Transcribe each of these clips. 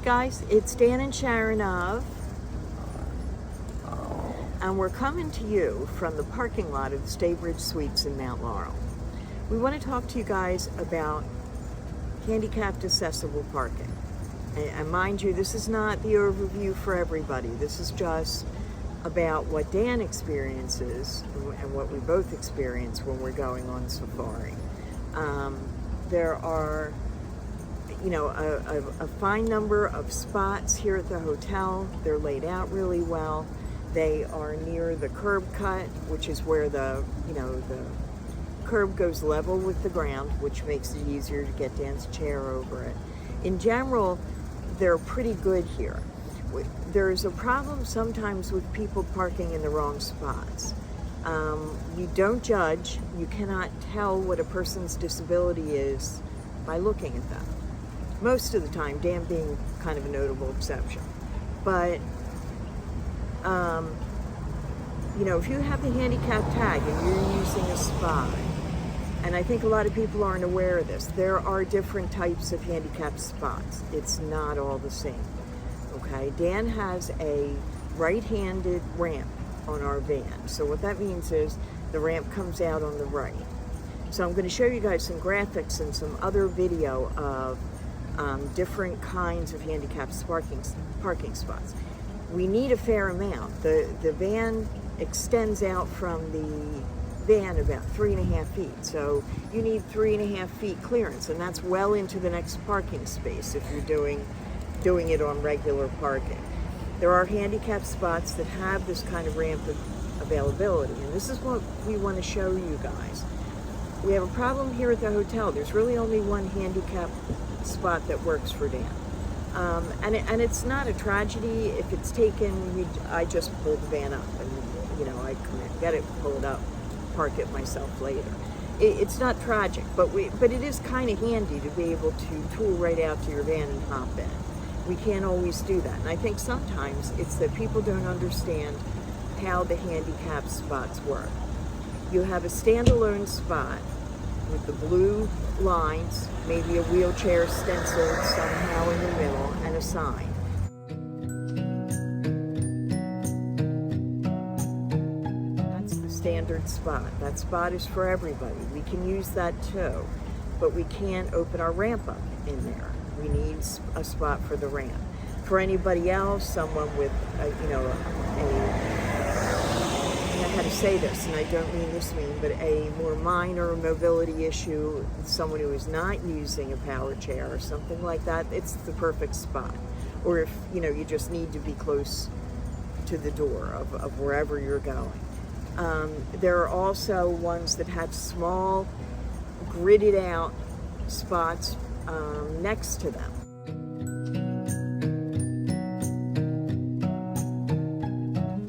guys, it's Dan and Sharon of, and we're coming to you from the parking lot of the Staybridge Suites in Mount Laurel. We want to talk to you guys about handicapped accessible parking. And mind you, this is not the overview for everybody. This is just about what Dan experiences and what we both experience when we're going on safari. There are, you know, a fine number of spots here at the hotel. They're laid out really well. They are near the curb cut, which is where the curb goes level with the ground, which makes it easier to get Dan's chair over it. In general, they're pretty good here. There's a problem sometimes with people parking in the wrong spots. You don't judge. You cannot tell what a person's disability is by looking at them. Most of the time, Dan being kind of a notable exception. But, you know, if you have the handicap tag and you're using a spot, and I think a lot of people aren't aware of this, there are different types of handicap spots. It's not all the same. Okay, Dan has a right-handed ramp on our van. So what that means is the ramp comes out on the right. So I'm going to show you guys some graphics and some other video of different kinds of handicapped parking spots. We need a fair amount. The van extends out from the van about 3.5 feet. So you need 3.5 feet clearance, and that's well into the next parking space if you're doing it on regular parking. There are handicap spots that have this kind of ramp availability, and this is what we want to show you guys. We have a problem here at the hotel. There's really only one handicap spot that works for Dan. And it's not a tragedy. If it's taken, I just pull the van up and, you know, I come in, get it, pull it up, park it myself later. It's not tragic, but it is kind of handy to be able to tool right out to your van and hop in. We can't always do that. And I think sometimes it's that people don't understand how the handicap spots work. You have a standalone spot with the blue lines, maybe a wheelchair stenciled somehow in the middle, and a sign. That's the standard spot. That spot is for everybody. We can use that too, but we can't open our ramp up in there. We need a spot for the ramp. For anybody else, someone with, I had to say this, and I don't mean this mean, but a more minor mobility issue, someone who is not using a power chair or something like that, it's the perfect spot. Or if, you know, you just need to be close to the door of wherever you're going. There are also ones that have small, gridded out spots next to them.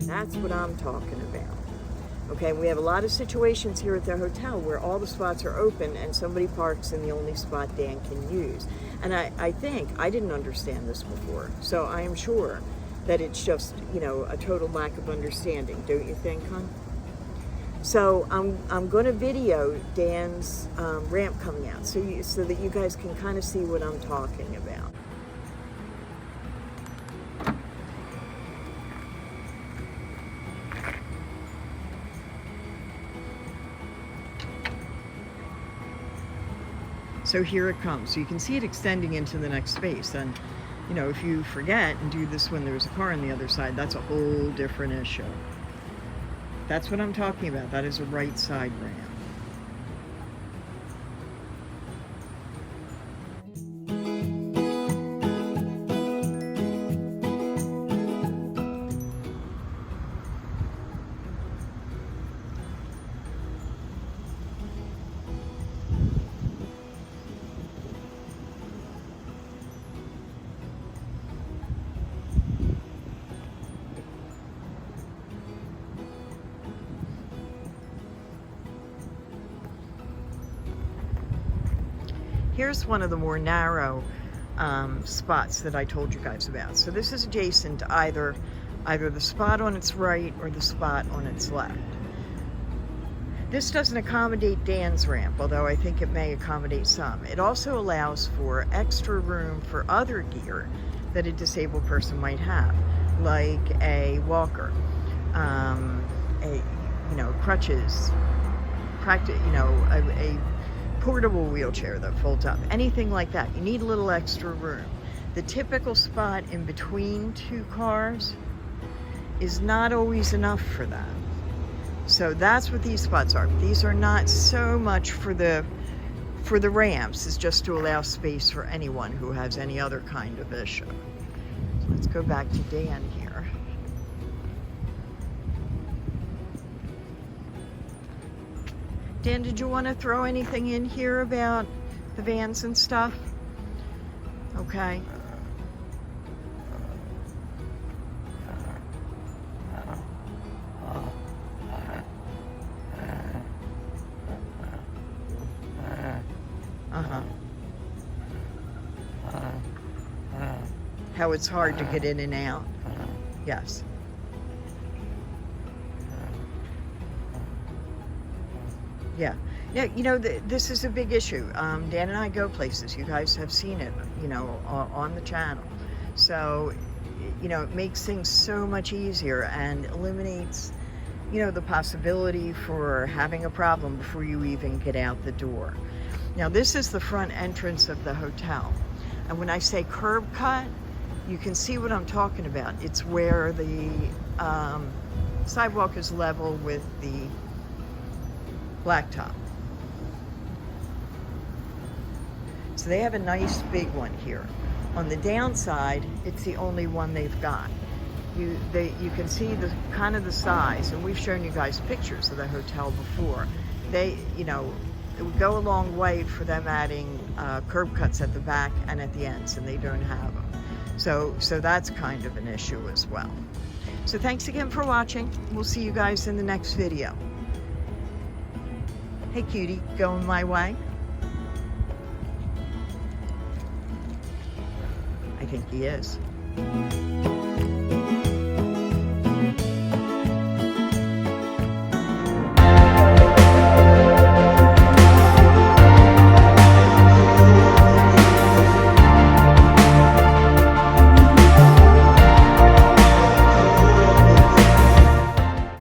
That's what I'm talking about. Okay, we have a lot of situations here at the hotel where all the spots are open and somebody parks in the only spot Dan can use. And I think, I didn't understand this before, so I am sure that it's just, you know, a total lack of understanding, don't you think, hon? So I'm going to video Dan's ramp coming out so that you guys can kind of see what I'm talking about. So here it comes. So you can see it extending into the next space. And, you know, if you forget and do this when there's a car on the other side, that's a whole different issue. That's what I'm talking about. That is a right side ramp. Here's one of the more narrow spots that I told you guys about. So this is adjacent to either the spot on its right or the spot on its left. This doesn't accommodate Dan's ramp, although I think it may accommodate some. It also allows for extra room for other gear that a disabled person might have, like a walker, crutches, a portable wheelchair that folds up, anything like that. You need a little extra room. The typical spot in between two cars is not always enough for that. So that's what these spots are. These are not so much for the ramps, it's just to allow space for anyone who has any other kind of issue. So let's go back to Dan here. Dan, did you want to throw anything in here about the vans and stuff? Okay. How it's hard to get in and out. Yes. Yeah. Yeah, this is a big issue. Dan and I go places. You guys have seen it, on the channel. So, it makes things so much easier and eliminates, the possibility for having a problem before you even get out the door. Now, this is the front entrance of the hotel. And when I say curb cut, you can see what I'm talking about. It's where the sidewalk is level with the blacktop. So they have a nice big one here. On the downside, it's the only one they've got. You can see the kind of the size, and we've shown you guys pictures of the hotel before. It would go a long way for them adding curb cuts at the back and at the ends, and they don't have them. So that's kind of an issue as well. So thanks again for watching. We'll see you guys in the next video. Hey cutie, going my way? I think he is.